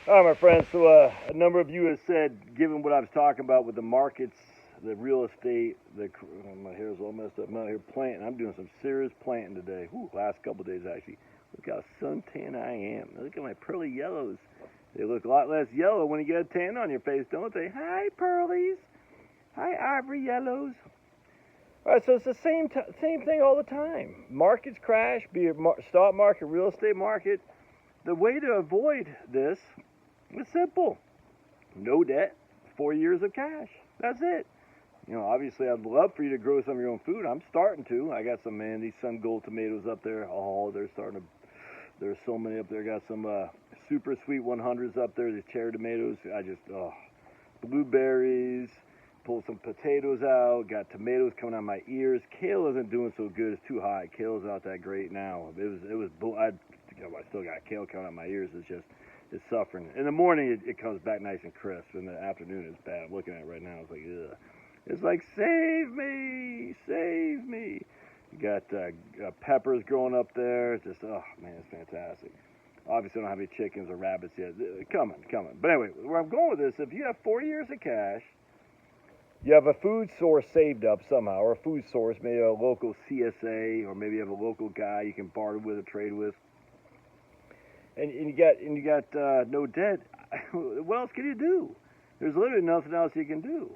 All right, my friends. So, a number of you have said, given what I was talking about with the markets, the real estate, my hair's all messed up. I'm out here planting. I'm doing some serious planting today. Whew, last couple of days actually. Look how suntan I am. Look at my pearly yellows. They look a lot less yellow when you get a tan on your face, don't they? Hi, pearlies. Hi, ivory yellows. All right, so it's the same thing all the time. Markets crash, be it stock market, real estate market. The way to avoid this is simple: no debt, 4 years of cash. That's it. Obviously, I'd love for you to grow some of your own food. I'm starting to. I got some these Sun Gold tomatoes up there. Oh, they're starting to. There's so many up there. Got some super sweet 100s up there. These cherry tomatoes. Blueberries. Pulled some potatoes out. Got tomatoes coming out of my ears. Kale isn't doing so good. It's too hot. Kale's not that great now. I still got kale coming out of my ears. It's suffering. In the morning, it comes back nice and crisp. In the afternoon, it's bad. I'm looking at it right now. It's like, ugh. It's like, save me, save me. You got peppers growing up there. Just, oh man, it's fantastic. Obviously, I don't have any chickens or rabbits yet. Coming, coming. But anyway, where I'm going with this, if you have 4 years of cash, you have a food source saved up somehow, or a food source, maybe a local CSA, or maybe you have a local guy you can barter with or trade with, and you got no debt. What else can you do? There's literally nothing else you can do.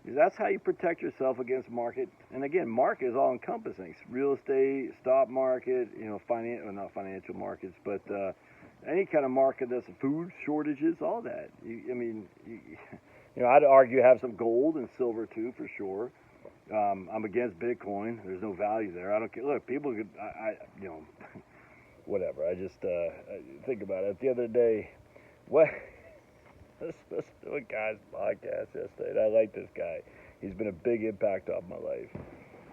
That's how you protect yourself against market. And again, market is all encompassing: real estate, stock market, not financial markets, but any kind of market that's food shortages, all that. I'd argue have some gold and silver too, for sure. I'm against Bitcoin. There's no value there. I don't care. Look, people could, whatever. I just think about it. The other day, what? I was supposed to do a guy's podcast yesterday, and I like this guy. He's been a big impact on my life.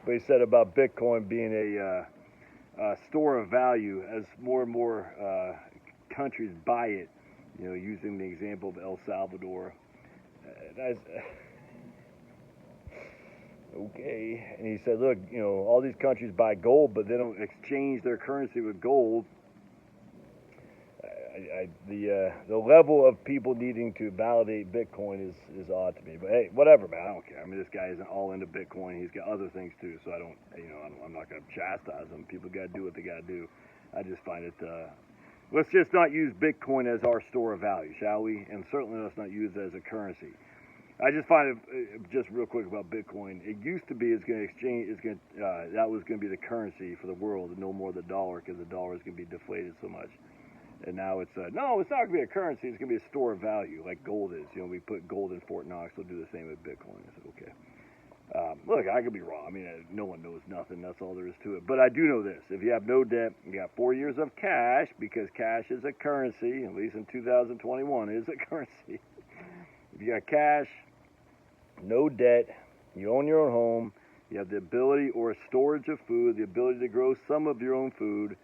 But he said about Bitcoin being a store of value as more and more countries buy it. Using the example of El Salvador. That's okay. And he said, look, all these countries buy gold, but they don't exchange their currency with gold. The level of people needing to validate Bitcoin is odd to me. But hey, whatever, man. I don't care. I mean, this guy isn't all into Bitcoin. He's got other things too. So I'm not going to chastise him. People got to do what they got to do. I just find it. Let's just not use Bitcoin as our store of value, shall we? And certainly let's not use it as a currency. I just find it just real quick about Bitcoin. It used to be that was going to be the currency for the world, and no more the dollar, because the dollar is going to be deflated so much. And now it's no, it's not going to be a currency. It's going to be a store of value, like gold is. We put gold in Fort Knox. We'll do the same with Bitcoin. I said, okay. Look, I could be wrong. I mean, no one knows nothing. That's all there is to it. But I do know this: if you have no debt, you got 4 years of cash, because cash is a currency. At least in 2021, is a currency. If you got cash, no debt, you own your own home, you have the ability or a storage of food, the ability to grow some of your own food.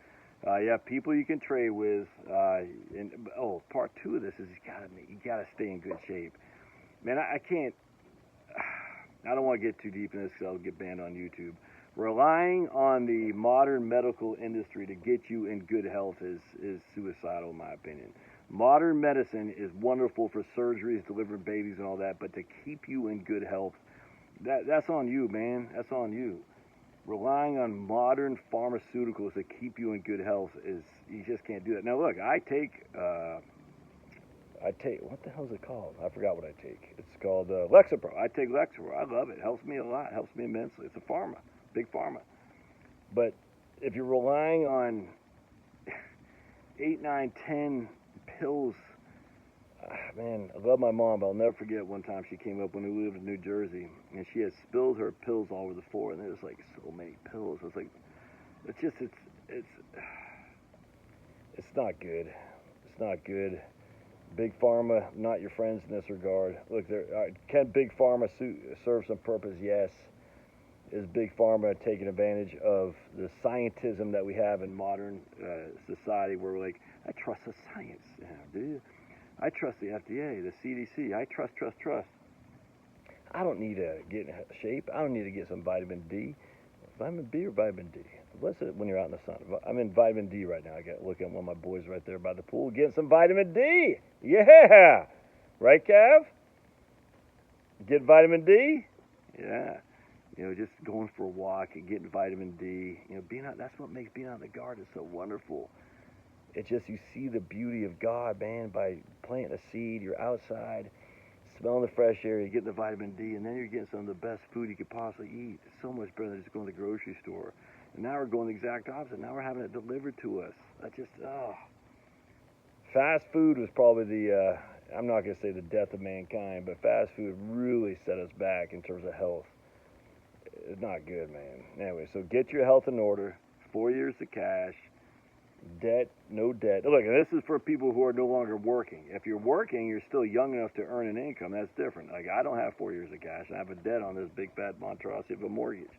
You have people you can trade with. Part two of this is you gotta stay in good shape. Man, I can't. I don't want to get too deep in this because I'll get banned on YouTube. Relying on the modern medical industry to get you in good health is suicidal, in my opinion. Modern medicine is wonderful for surgeries, delivering babies, and all that, but to keep you in good health, that's on you, man. That's on you. Relying on modern pharmaceuticals to keep you in good health is you just can't do that. Now, look, I take what the hell is it called? I forgot what I take. It's called Lexapro. I take Lexapro. I love it. It helps me a lot. It helps me immensely. It's a pharma, big pharma. But if you're relying on 8, 9, 10 pills, man, I love my mom, but I'll never forget one time she came up when we lived in New Jersey, and she had spilled her pills all over the floor, and there was like so many pills. It's like, it's not good. It's not good. Big Pharma, not your friends in this regard. Look, can Big Pharma serve some purpose? Yes. Is Big Pharma taking advantage of the scientism that we have in modern society, where we're like, I trust the science, dude. I trust the FDA, the CDC. I trust. I don't need to get in shape. I don't need to get some vitamin D. Vitamin B or vitamin D? What's it when you're out in the sun? I'm in vitamin D right now. I got looking at one of my boys right there by the pool getting some vitamin D. Yeah, right, Cav? Get vitamin D. Yeah, just going for a walk and getting vitamin D. Being out. That's what makes being out in the garden so wonderful. It's just you see the beauty of God, man, by planting a seed. You're outside, smelling the fresh air. You're getting the vitamin D, and then you're getting some of the best food you could possibly eat. It's so much better than just going to the grocery store. And now we're going the exact opposite. Now we're having it delivered to us. Fast food was probably the, I'm not going to say the death of mankind, but fast food really set us back in terms of health. It's not good, man. Anyway, so get your health in order. 4 years of cash. Debt, no debt. Look, and this is for people who are no longer working. If you're working, you're still young enough to earn an income. That's different. Like, I don't have 4 years of cash. I have a debt on this big fat monstrosity of a mortgage.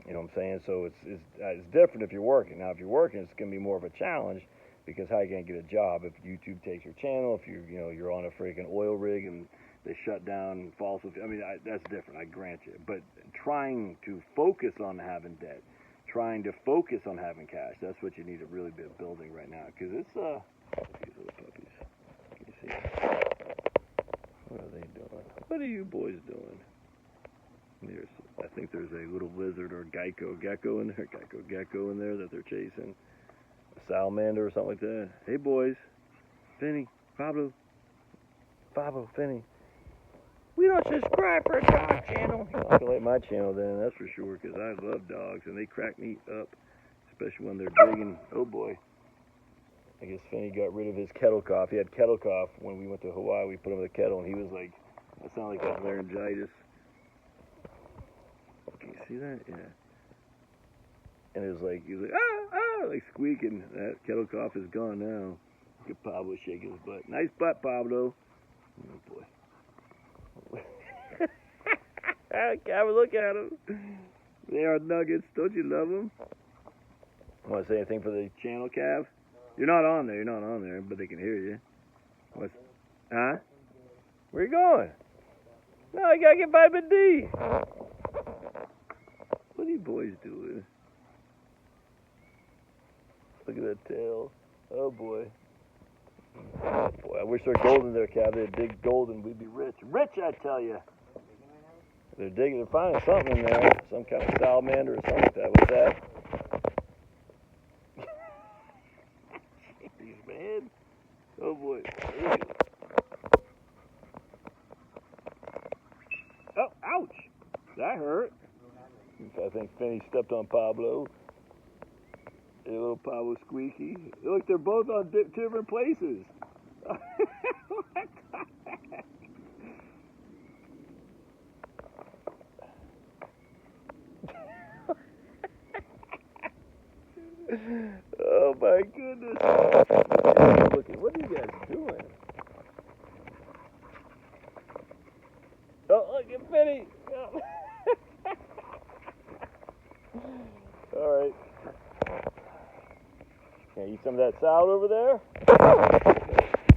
You know what I'm saying? So it's different if you're working. Now, if you're working, it's going to be more of a challenge because how are you going to get a job if YouTube takes your channel? If you're on a freaking oil rig and they shut down fossil. I mean, that's different. I grant you. But trying to focus on having debt, trying to focus on having cash, that's what you need to really be building right now. Because it's these little puppies. Can you see? What are they doing? What are you boys doing? I think there's a little lizard or gecko in there that they're chasing. A salamander or something like that. Hey boys, Finney, Pablo, Finney. We don't subscribe for a dog channel. You're not gonna like my channel then, that's for sure, because I love dogs and they crack me up, especially when they're digging. Oh boy. I guess Finney got rid of his kettle cough. He had kettle cough when we went to Hawaii. We put him in the kettle and he was like, that sounded like that laryngitis. Can you see that? Yeah. And it was like, he was like, like squeaking. That kettle cough is gone now. Look at Pablo shaking his butt. Nice butt, Pablo. Oh, boy. Cav, look at them. They are nuggets. Don't you love them? Want to say anything for the channel, Cav? You're not on there, but they can hear you. Huh? Where you going? No, I gotta get vitamin D. What are you boys doing? Look at that tail. Oh boy. Oh boy, I wish there were gold in there, Cav. They'd dig gold and we'd be rich. Rich, I tell you. They're finding something in there. Some kind of salamander or something like that. What's that? Jeez, man. Oh boy. Oh, ouch. That hurt. I think Finney stepped on Pablo. A little Pablo squeaky. Look, they're both on different places. Oh my goodness. What are you guys doing? Oh, look at Finney. Oh. All right. Can I eat some of that salad over there?